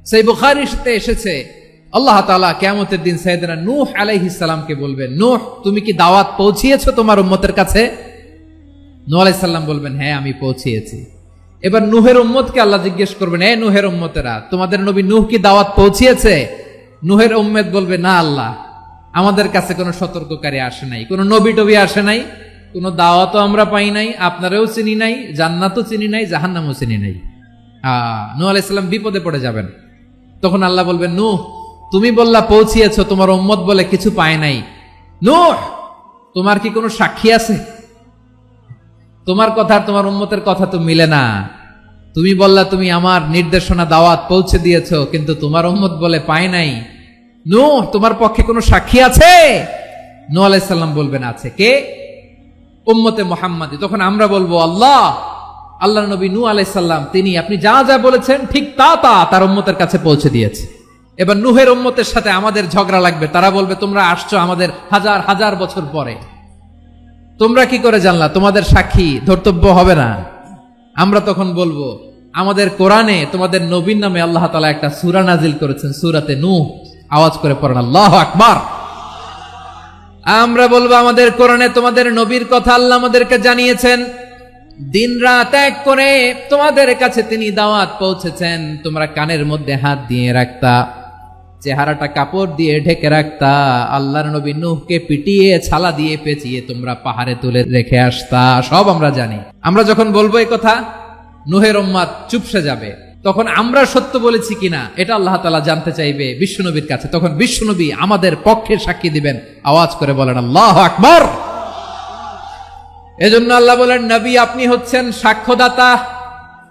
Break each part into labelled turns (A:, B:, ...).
A: সেই বুখারীতে এসেছে আল্লাহ তাআলা কিয়ামতের দিন সাইয়েদনা নূহ আলাইহিস সালামকে বলবেন, নূহ তুমি কি দাওয়াত পৌঁছিয়েছো তোমার উম্মতের কাছে? নূহ আলাইহিস সালাম বলবেন, হ্যাঁ আমি পৌঁছিয়েছি। এবার নূহের উম্মতকে আল্লাহ জিজ্ঞেস করবেন, এ নূহের উম্মতেরা, তোমাদের নবী নূহ কি দাওয়াত পৌঁছিয়েছে? নূহের উম্মত বলবে, না আল্লাহ, আমাদের কাছে কোনো সতর্ককারী আসে নাই, কোনো নবী টবি আসে নাই, কোনো দাওয়াতও আমরা পাই নাই, আপনারাও চিনি নাই, জান্নাতও চিনি নাই, জাহান্নামও চিনি নাই। নূহ আলাইহিস সালাম বিপদে পড়ে যাবেন। তখন আল্লাহ বলবেন, নূহ তুমি বললা পৌঁছিয়েছো, তোমার উম্মত বলে কিছু পায় নাই। নূহ তোমার কি কোনো সাক্ষী আছে? তোমার কথা আর তোমার উম্মতের কথা তো মিলে না। তুমি বললা তুমি আমার নির্দেশনা দাওয়াত পৌঁছে দিয়েছো, কিন্তু তোমার উম্মত বলে পায় নাই। নূহ তোমার পক্ষে কোনো সাক্ষী আছে? নূহ আলাইহিস সালাম বলবেন আছে। কে? উম্মতে মুহাম্মাদী। তখন আমরা বলবো, আল্লাহ নবী নূহ আলাইহিস সালাম তিনি আপনি যা যা বলেছেন ঠিক তা তার উম্মতের কাছে পৌঁছে দিয়েছে। এবার নূহের উম্মতের সাথে আমাদের ঝগড়া লাগবে। তারা বলবে, তোমরা আসছো আমাদের হাজার হাজার বছর পরে, তোমরা কি করে জানলা? তোমাদের সাক্ষী ধর্তব্য হবে না। আমরা তখন বলবো, আমাদের কোরআনে তোমাদের নবীর নামে আল্লাহ তাআলা একটা সূরা নাজিল করেছেন, সূরাতে নূহ। আওয়াজ করে পড়েন আল্লাহু আকবার। আমরা বলবো, আমাদের কোরআনে তোমাদের নবীর কথা আল্লাহ আমাদেরকে জানিয়েছেন, দিন রাত এক করে তোমাদের কাছে তিনি দাওয়াত পৌঁছেছেন। তোমরা কানের মধ্যে হাত দিয়ে রাখতা, চেহারাটা কাপড় দিয়ে ঢেকে রাখতা, আল্লাহর নবী নূহকে পিটিয়ে ছালা দিয়ে পেঁচিয়ে তোমরা পাহাড়ে তুলে রেখে আসতা, সব আমরা জানি। আমরা যখন বলবো এই কথা, নূহের উম্মত চুপসে যাবে। তখন আমরা সত্য বলেছি কিনা এটা আল্লাহ তাআলা জানতে চাইবে বিশ্বনবীর কাছে। তখন বিশ্বনবী আমাদের পক্ষে সাক্ষী দিবেন। আওয়াজ করে বলেন আল্লাহু আকবার। এজন্য আল্লাহ বলেন, নবী আপনি হচ্ছেন সাক্ষ্যদাতা,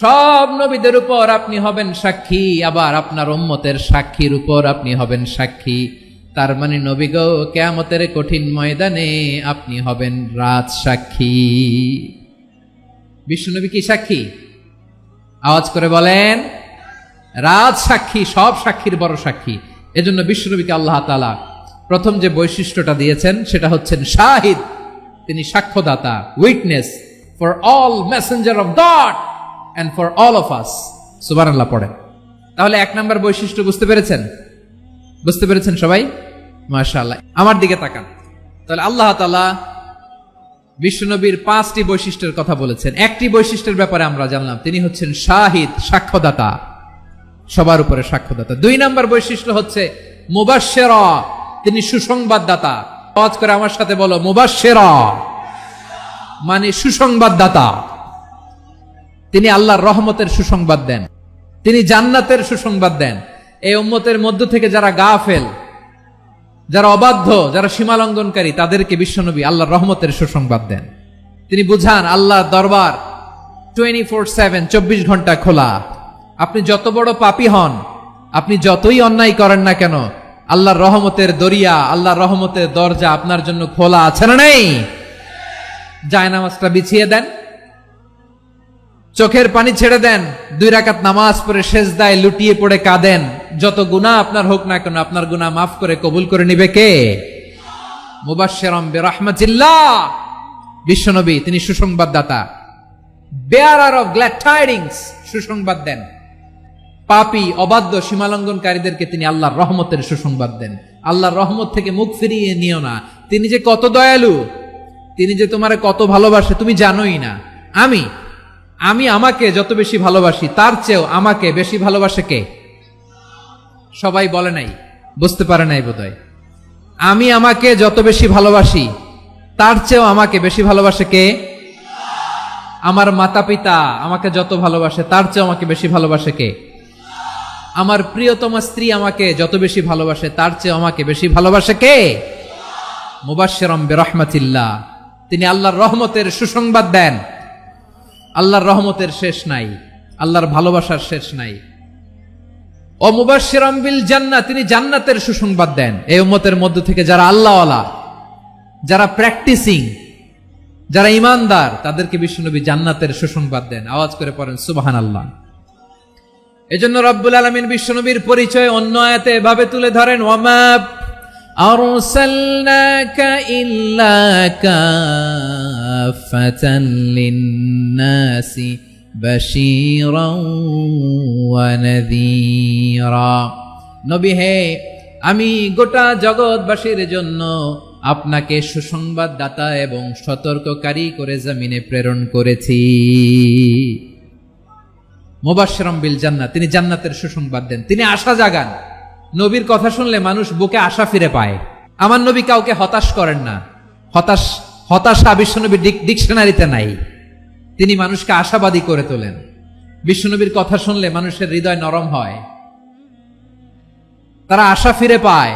A: সব নবীদের উপর আপনি হবেন সাক্ষী, আবার আপনার উম্মতের সাক্ষীর উপর আপনি হবেন সাক্ষী। তার মানে নবী গো, কিয়ামতের কঠিন ময়দানে আপনি হবেন রাজ সাক্ষী। বিশ্বনবী কি সাক্ষী? আওয়াজ করে বলেন, রাজ সাক্ষী, সব সাক্ষীর বড় সাক্ষী। এজন্য বিশ্বনবীকে আল্লাহ তাআলা প্রথম যে বৈশিষ্ট্যটা দিয়েছেন সেটা হচ্ছেন শাহিদ। তিনি সাক্ষ্যদাতা, witness for all messenger of God and for all of us. সুবহানাল্লাহ পড়েন। তাহলে এক নাম্বার বৈশিষ্ট্য বুঝতে পেরেছেন? বুঝতে পেরেছেন সবাই? মাশাআল্লাহ। আমার দিকে তাকান। তাহলে আল্লাহ তাআলা বিশ্বনবীর 5টি বৈশিষ্ট্যের কথা বলেছেন। একটি বৈশিষ্ট্যের ব্যাপারে আমরা জানলাম, তিনি হচ্ছেন শাহিদ, সাক্ষ্যদাতা, সবার উপরে সাক্ষ্যদাতা। 2 নাম্বার বৈশিষ্ট্য হচ্ছে মুবাশশিরা, তিনি সুসংবাদদাতা। আওয়াজ করে আমার সাথে বলো, মুবাশশিরা মানে সুসংবাদদাতা। তিনি আল্লাহর রহমতের সুসংবাদ দেন, তিনি জান্নাতের সুসংবাদ দেন। এই উম্মতের মধ্য থেকে যারা গাফেল, যারা অবাধ্য, যারা সীমালঙ্ঘনকারী, তাদেরকে বিশ্বনবী আল্লাহর রহমতের সুসংবাদ দেন। তিনি বুঝান আল্লাহর দরবার 24/7, 24 ঘন্টা খোলা। আপনি যত বড় পাপী হন, আপনি যতই অন্যায় করেন না কেন, আল্লাহর রহমতের দরিয়া, আল্লাহর রহমতের দরজা আপনার জন্য খোলা আছে না নেই? জায়নামাজটা বিছিয়ে দেন, চোখের পানি ছেড়ে দেন, 2 রাকাত নামাজ পড়ে সেজদায় লুটিয়ে পড়ে কাঁদেন। যত গুনাহ আপনার হোক না কেন, আপনার গুনাহ মাফ করে কবুল করে নিবে কে? মুবাশশিরাম বিরহমাতিল্লাহ। বিশ্বনবী তিনি সুসংবাদদাতা, বেয়ারার অফ গ্ল্যাড টাইডিংস, সুসংবাদ দেন। পাপী, অবাধ্য, সীমালঙ্ঘনকারীদেরকে তিনি আল্লাহর রহমতের সুসংবাদ দেন। আল্লাহর রহমত থেকে মুখ ফিরিয়ে নিও না। তিনি যে কত দয়ালু, তিনি যে তোমারে কত ভালোবাসে তুমি জানোই না। আমি আমাকে যত বেশি ভালোবাসি, তার চেয়েও আমাকে বেশি ভালোবাসে কে? সবাই বলে নাই, বুঝতে পারে নাই বোধহয়। আমি আমাকে যত বেশি ভালোবাসি, তার চেয়েও আমাকে বেশি ভালোবাসে কে? আমার মাতা পিতা আমাকে যত ভালোবাসে, তার চেয়েও আমাকে বেশি ভালোবাসে কে? আমার প্রিয়তমা স্ত্রী আমাকে যত বেশি ভালোবাসে, তার চেয়েও আমাকে বেশি ভালোবাসে কে? মুবাশশিরাম বিরহমাতিল্লাহ, তিনি আল্লাহর রহমতের সুসংবাদ দেন। আল্লাহর রহমতের শেষ নাই, আল্লাহর ভালোবাসার শেষ নাই। ও মুবাশশিরাম বিল জান্নাহ, তিনি জান্নাতের সুসংবাদ দেন। এই উম্মতের মধ্য থেকে যারা আল্লাহওয়ালা, যারা প্র্যাকটিসিং, যারা ঈমানদার, তাদেরকে বিশ্বনবী জান্নাতের সুসংবাদ দেন। আওয়াজ করে পড়েন সুবহানাল্লাহ। এজন্য রব্বুল আলামিন বিশ্বনবীর পরিচয় অন্য আয়াতে এভাবে তুলে ধরেন, ওয়ামা আরসালনাকা ইল্লা কাফাতান লিন্নাসি বাশীরা ওয়া নাযীরা। নবী হে, আমি গোটা জগৎবাসীর জন্য আপনাকে সুসংবাদদাতা এবং সতর্ককারী করে জমিনে প্রেরণ করেছি। মুবাশশিরাম বিল জান্নাহ, তিনি জান্নাতের সুসংবাদ দেন, তিনি আশা জাগান। নবীর কথা শুনলে মানুষ বুকে আশা ফিরে পায়। আমার নবী কাউকে হতাশ করেন না। হতাশা বিশ্বনবীর ডিকশনারিতে নাই। তিনি মানুষকে আশাবাদী করে তোলেন। বিশ্বনবীর কথা শুনলে মানুষের হৃদয় নরম হয়, তারা আশা ফিরে পায়।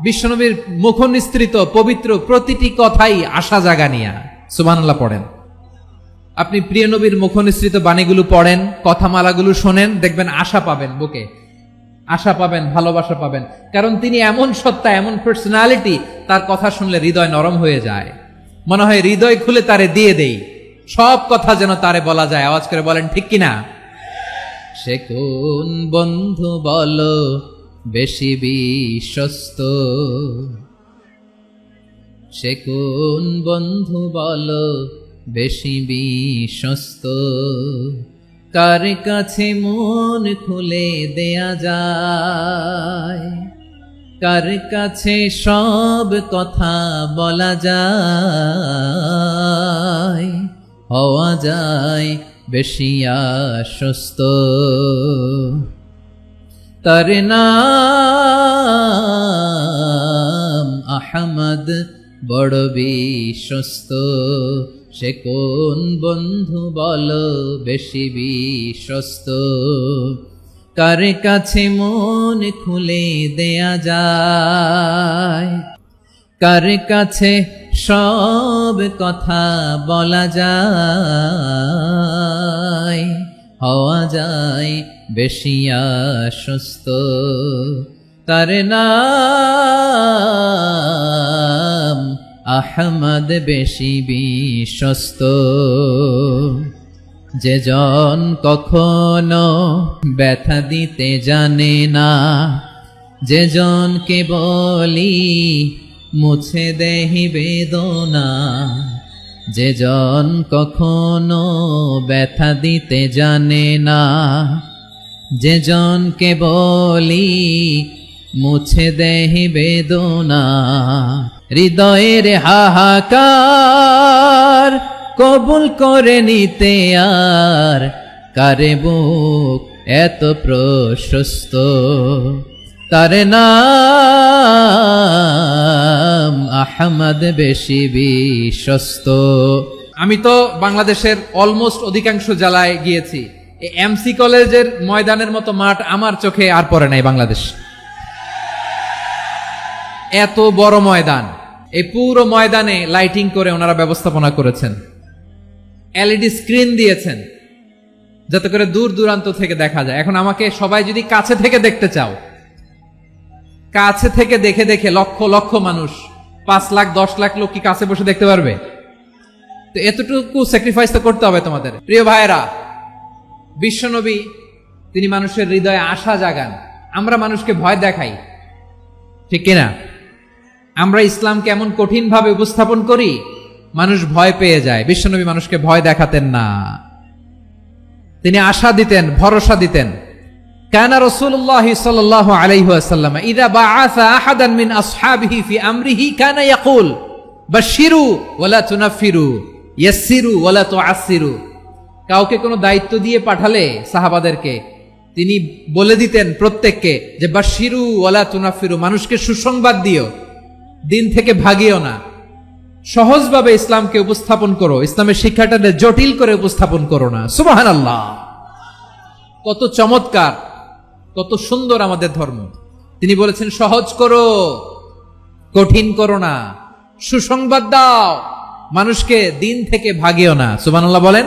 A: বিশ্বনবীর মুখ নিঃসৃত পবিত্র প্রতিটি কথাই আশা জাগানিয়া। সুবহানাল্লাহ পড়েন। আপনি প্রিয় নবীর মুখ নিঃসৃত বাণীগুলো পড়েন, কথামালাগুলো শোনেন, দেখবেন আশা পাবেন, বুকে আশা পাবেন, ভালোবাসা পাবেন। কারণ তিনি এমন সত্তা, এমন পার্সোনালিটি, তার কথা শুনলে হৃদয় নরম হয়ে যায়। মনে হয় হৃদয় খুলে তারে দিয়ে দেই, সব কথা যেন তারে বলা যায়। আওয়াজ করে বলেন ঠিক কিনা? সে কোন বন্ধু বলো বেশি বিশ্বস্ত, সে কোন বন্ধু বলো বেশি বিশ্বস্ত, কার কাছে মন খুলে দেয়া যায়, কার কাছে সব কথা বলা যায়, হওয়া যায় বেশি আশ্বস্ত। তার নাম আহমদ, বড় বিশ্বস্ত। সে কোন বন্ধু বলো বেশি বিশ্বস্ত, কার কাছে মন খুলে দেয়া যায়, কার কাছে সব কথা বলা যায়, হওয়া যায় বেশি আশ্বস্ত। তার নাম আহমদ, বেশি বিশ্বস্ত। যে জন কখনো ব্যথা দিতে জানে না, যে জনকে বলি মুছে দেহি বেদনা, যে জন কখনো ব্যথা দিতে জানে না, যে জনকে বলি মুছে দেহি বেদনা, হৃদয়ের হাহাকার কবুল করে নিতে আর কারে বুক এত প্রশস্ত। তার নাম আহমদ, বেশি বিশ্বস্ত। আমি তো বাংলাদেশের অলমোস্ট অধিকাংশ জেলায় গিয়েছি। এমসি কলেজের ময়দানের মতো মাঠ আমার চোখে আর পড়ে নাই বাংলাদেশ। এত বড় ময়দান, এই পুরো ময়দানে লাইটিং করে ওনারা ব্যবস্থাপনা করেছেন, এলইডি স্ক্রিন দিয়েছেন যাতে করে দূর দূরান্ত থেকে দেখা যায়। এখন আমাকে সবাই যদি কাছে থেকে দেখতে চাও, কাছে থেকে দেখে দেখে লক্ষ লক্ষ মানুষ, 5 লাখ 10 লাখ লোক কি কাছে বসে দেখতে পারবে? তো এতটুকু স্যাক্রিফাইস তো করতে হবে তোমাদের। প্রিয় ভাইরা, বিশ্বনবী তিনি মানুষের হৃদয়ে আশা জাগান। আমরা মানুষকে ভয় দেখাই, ঠিক কিনা? আমরা ইসলামকে এমন কঠিন ভাবে উপস্থাপন করি, মানুষ ভয় পেয়ে যায়। বিশ্বনবী মানুষকে ভয় দেখাতেন না, তিনি আশা দিতেন, ভরসা দিতেন। কানা রাসূলুল্লাহ সাল্লাল্লাহু আলাইহি ওয়াসাল্লাম ইযা বাআসা আহাদান মিন আসহাবিহি ফি আমরিহি কানা ইয়াকুল বাশশিরু ওয়ালা তুনাফিরু, ইয়াসসিরু ওয়ালা তুআসসিরু। কাউকে কোনো দায়িত্ব দিয়ে পাঠালে সাহাবাদেরকে তিনি বলে দিতেন প্রত্যেককে যে বাশশিরু ওয়ালা তুনাফিরু, মানুষকে সুসংবাদ দিও, দিন থেকে ভাগিও না, সহজভাবে ইসলামকে উপস্থাপন করো, ইসলামের শিক্ষাটাকে জটিল করে উপস্থাপন করো না। সুবহানাল্লাহ, কত চমৎকার, কত সুন্দর আমাদের ধর্ম। তিনি বলেছেন সহজ করো, কঠিন করো না, সুসংবাদ দাও, মানুষকে দিন থেকে ভাগিও না। সুবহানাল্লাহ বলেন।